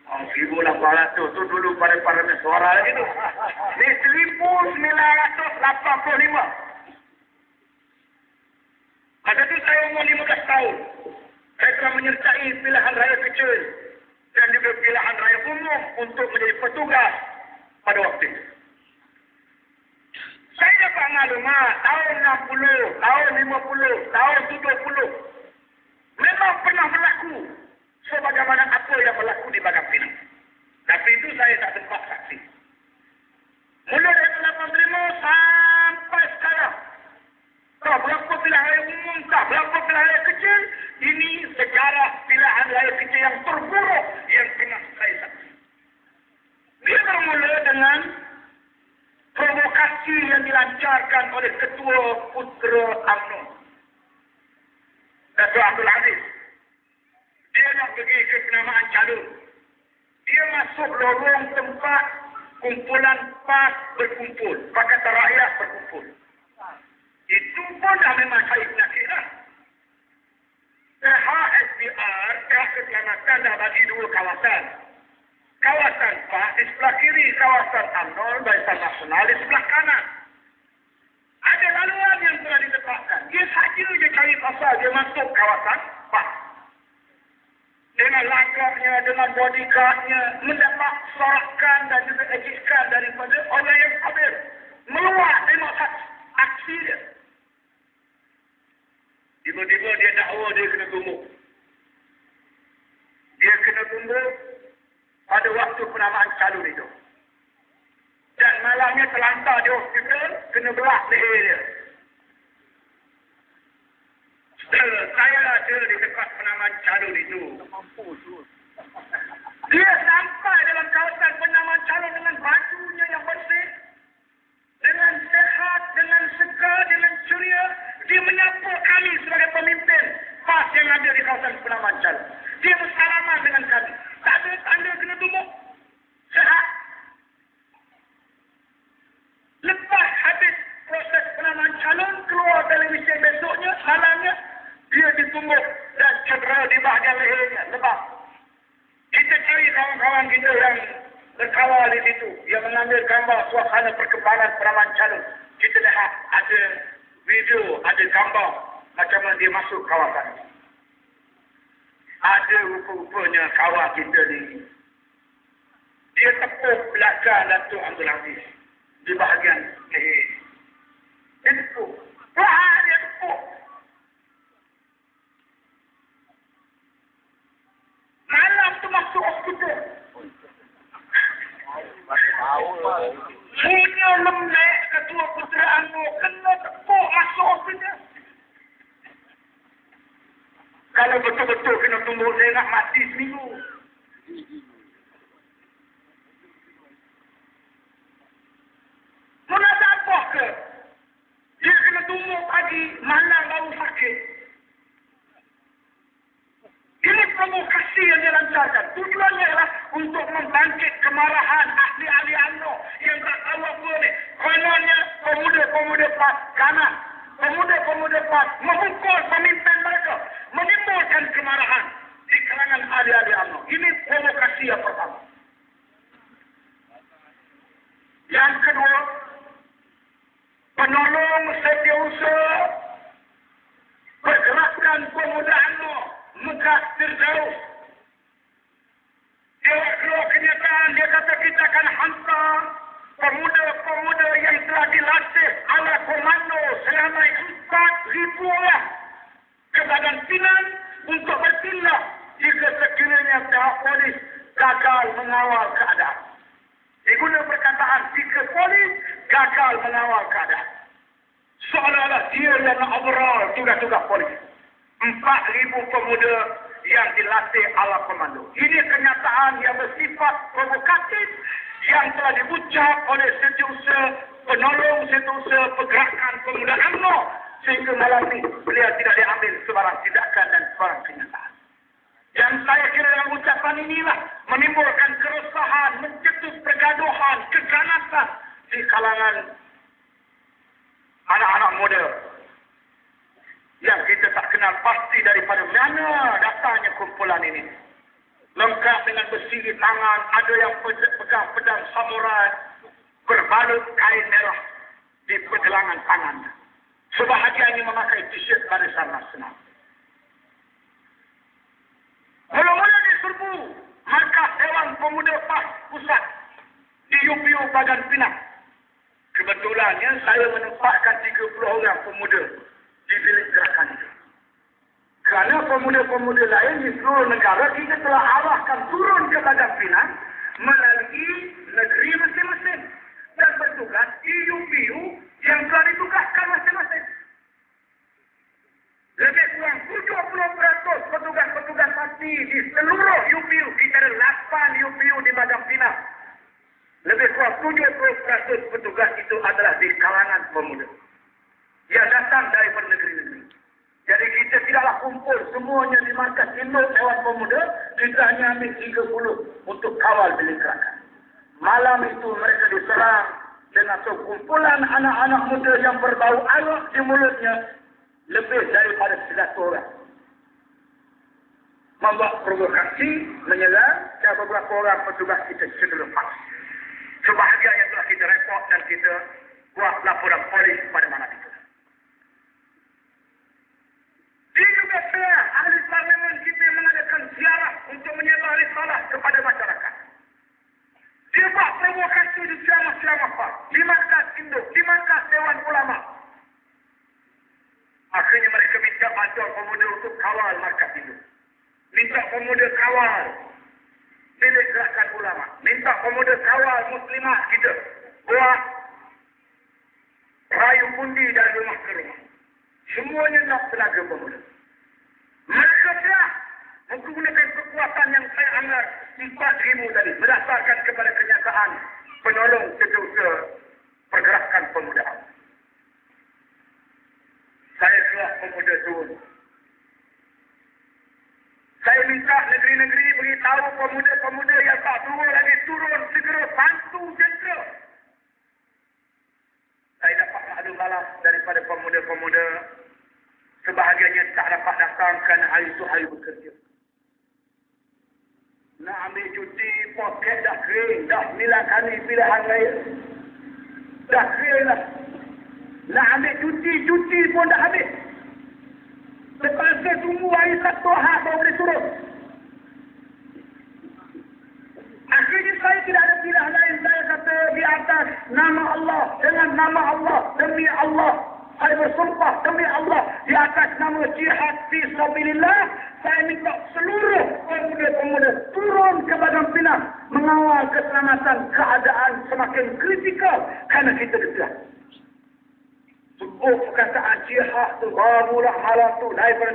1,800 tu dulu pada Parlimen Suara lagi tu. Ni 1,985. Pada tu saya umur 15 tahun. Saya telah menyertai pilihan raya kecil dan juga pilihan raya umum untuk menjadi petugas pada waktu itu. Saya dapat maklumat tahun 60, tahun 50, tahun 70 memang pernah berlaku sebagaimana apa yang berlaku di Bagan Pinang. Tapi itu saya tak sempat saksi. Mula dari 85 sampai sekarang. Tak berapa pilihan raya umum, tak berapa pilihan raya kecil. Ini sejarah pilihan raya kecil yang terburuk yang pernah saya saksi. Dia bermula dengan provokasi yang dilancarkan oleh Ketua Putera UMNO, Dato' Abdul Aziz. Dia nak pergi ke penamaan calon. Dia masuk lorong tempat kumpulan PAS berkumpul. Pakatan Rakyat berkumpul. Itu pun dah memang saya penyakit lah. Pihak SPR, pihak keselamatan dah bagi dua kawasan. Kawasan PAS di sebelah kiri, kawasan UMNO Barisan Nasional di sebelah kanan. Ada laluan yang telah ditetapkan. Dia saja je cari pasal dia masuk kawasan PAS. Dengan langkahnya, dengan bodyguardnya, mendapat sorakan dan juga ejekan daripada orang yang hadir. Meluat tengok aksi dia. Tiba-tiba dia dakwa dia kena tumbuk. Dia kena tumbuk pada waktu penamaan calon itu. Dan malamnya terlantar di hospital, kena belah leher dia. Saya ada di dekat penamaan calon itu. Dia sampai dalam kawasan penamaan calon dengan bajunya yang bersih, dengan sehat, dengan segar, dengan ceria. Dia menyapa kami sebagai pemimpin PAS yang ada di kawasan penamaan calon. Dia bersalaman dengan kami. Tak ada tanda kena tumbuk. Sehat. Lepas habis proses penamaan calon, keluar televisyen besoknya, malamnya, dia ditumbuk dan cedera di bahagian lehernya, lebam. Kita cari kawan-kawan kita yang berkawal di situ, yang mengambil gambar suasana perkembangan penamaan calon. Kita lihat ada video, ada gambar macam mana dia masuk kawasan. Ada rupa-rupanya kawan kita ni. Dia tepuk belakang Dato' Abdul Aziz di bahagian leher. Dia tepuk. Wah, dia tepuk. Malam tu masuk hospital. Punya lembek Ketua Putera UMNO kena tepuk masuk hospital. Kalau betul-betul kena tumbuk, saya nak mati seminggu. Mana apa ke? Dia kena tumbuk pagi, malam baru sakit. Ini provokasi yang dilancarkan. Tujuannya adalah untuk membangkit kemarahan ahli-ahli UMNO yang tak tahu apa ni. Kononnya pemuda-pemuda PAS kanan. Pemuda-pemuda PAS memukul pemimpin mereka. Menimbulkan kemarahan di kalangan ahli-ahli UMNO. Ini provokasi yang pertama. Yang kedua, penolong setiausaha pergerakan pemuda UMNO Mekah Firdaus. Dia keluar kenyataan, dia kata kita akan hantar pemuda-pemuda yang telah dilatih ala komando selama 4,000 orang ke Bagan Pinang untuk bertindak jika sekiranya pihak polis gagal mengawal keadaan. Diguna perkataan jika polis gagal mengawal keadaan. Seolah-olah dia yang nak overall tugas-tugas polis. 4,000 pemuda yang dilatih ala komando. Ini kenyataan yang bersifat provokatif yang telah diucap oleh setiausaha penolong setiausaha pergerakan pemuda UMNO sehingga malam ini beliau tidak diambil sebarang tindakan dan sebarang kenyataan. Yang saya kira dalam ucapan inilah menimbulkan keresahan, mencetus pergaduhan, keganasan di kalangan anak-anak muda yang kita tak kenal pasti daripada mana datangnya kumpulan ini. Lengkap dengan besi di tangan, ada yang pegang pedang samurai, berbalut kain merah di pergelangan tangannya. Sebahagiannya memakai t-shirt barisan nasional. Mula-mula diserbu markas Dewan Pemuda PAS Pusat di UPU Bagan Pinang. Kebetulannya saya menempatkan 30 orang pemuda di bilik gerakan itu. Kerana pemuda-pemuda lain di seluruh negara kita telah arahkan turun ke Bagan Pinang melalui negeri masing-masing dan bertugas di UPU yang telah ditugaskan masing-masing. Lebih kurang 70% petugas-petugas pasti di seluruh UPU. Kita ada 8 UPU di Bagan Pinang. Lebih kurang 70% petugas itu adalah di kalangan pemuda yang datang daripada negeri-negeri. Jadi kita tidaklah kumpul semuanya di markas induk Dewan Pemuda. Kita hanya ambil 30 untuk kawal bilik gerakan. Malam itu mereka diserang dengan sekumpulan anak-anak muda yang berbau arak di mulutnya. Lebih daripada 100 orang. Membuat provokasi, menyerang, dan beberapa orang petugas kita cedera parah. Sebahagian yang telah kita report dan kita buat laporan polis pada mana itu. Di juga saya, ahli parlimen kita mengadakan ziarah untuk menyebar risalah kepada masyarakat. Dia buat provokasi di ceramah-ceramah Pak, di markas induk, di markas Dewan Ulama. Akhirnya mereka minta bantuan pemuda untuk kawal markas induk. Minta pemuda kawal bilik gerakan ulama. Minta pemuda kawal muslimah kita buat rayu pundi dari rumah ke rumah. Semuanya nak tenaga pemuda. Mereka telah menggunakan kekuatan yang saya anggap 4,000 tadi. Berdasarkan kepada kenyataan penolong setiausaha pergerakan pemuda. Saya suruh pemuda turun. Saya minta negeri-negeri beritahu pemuda-pemuda yang tak turun lagi turun segera bantu jentera. Saya dapat maklum balas daripada pemuda-pemuda. Sebahagiannya tak dapat datang kerana hari itu hari bekerja. Nak ambil cuti, poket dah kering. Dah 9 kali pilihan raya. Dah kering lah. Nak ambil cuti pun dah habis. Terpaksa tunggu hari Sabtu Ahad baru boleh turun. Akhirnya saya tidak ada pilihan lain. Saya kata di atas nama Allah, dengan nama Allah, demi Allah, saya bersumpah demi Allah, di atas nama jihad fi sabilillah, saya minta seluruh pemuda-pemuda turun ke Bagan Pinang mengawal keselamatan keadaan semakin kritikal kerana kita dekat. Sebut perkataan jihad tu barulah malam tu daripada